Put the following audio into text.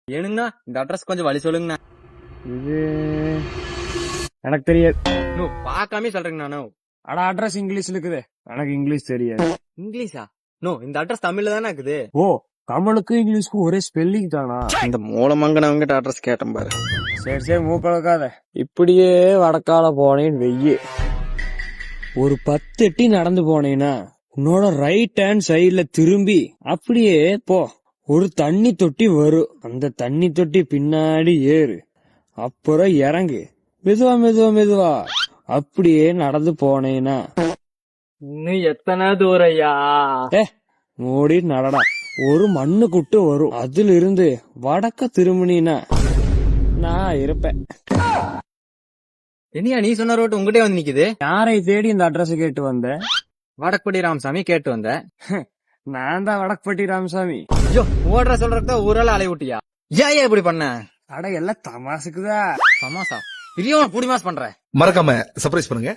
ஏனுங்கண்ணா இந்த அட்ரஸ் கொஞ்சம் வழி சொல்லுங்கண்ணா. இது எனக்கு தெரியாது. நோ பாக்காமே சொல்றேங்கண்ணா. ஆனா அட்ரஸ் இங்கிலீஷ்ல இருக்குது, எனக்கு இங்கிலீஷ் தெரியாது. இங்கிலீஷா? நோ இந்த அட்ரஸ் தமிழ்ல தானே இருக்குது. ஓ, தமிழுக்கும் இங்கிலீஷ்க்கும் ஒரே ஸ்பெல்லிங் தானா? இந்த மூலமங்கனவங்கிட்ட அட்ரஸ் கேட்டேன் பாரு. சரி சரி, மூக்கழக்காத. இப்படியே வடக்கால போனேன்னு வெய்ய ஒரு 10 எட்டி நடந்து போனேன்னா உன்னோட ரைட் ஹேண்ட் சைடுல திரும்பி அப்படியே போ. ஒரு தண்ணி தொட்டி வரும், அந்த தண்ணி தொட்டி பின்னாடி ஏறு, அப்புறம் இறங்கு. மெதுவா மெதுவா மெதுவா அப்படியே நடந்து போனேன்னா இன்னும் எத்தனை தூரம் ஐயா? மூடி நடடா. ஒரு மண்ணு குட்டு வரும், அதுல இருந்து வடக்க திரும்பினா நான் இருப்பேன். என்னையா நீ சொன்ன ரோட்டு உங்ககிட்டே வந்து நிக்குது? யாரை தேடி இந்த அட்ரஸ் கேட்டு வந்தேன்? வடக்குப்படி ராமசாமி கேட்டு வந்த. நான் தான் வடக்பட்டி ராமசாமி. ஐயோ ஓடுற சொல்றத ஊரால அலைய விட்டியா? ஏன் இப்படி பண்ண? அட எல்லாம் தமாசுக்குதா. சமாசா பிரியாம புடி மாஸ் பண்ற. மறக்காம சர்ப்ரைஸ் பண்ணுங்க.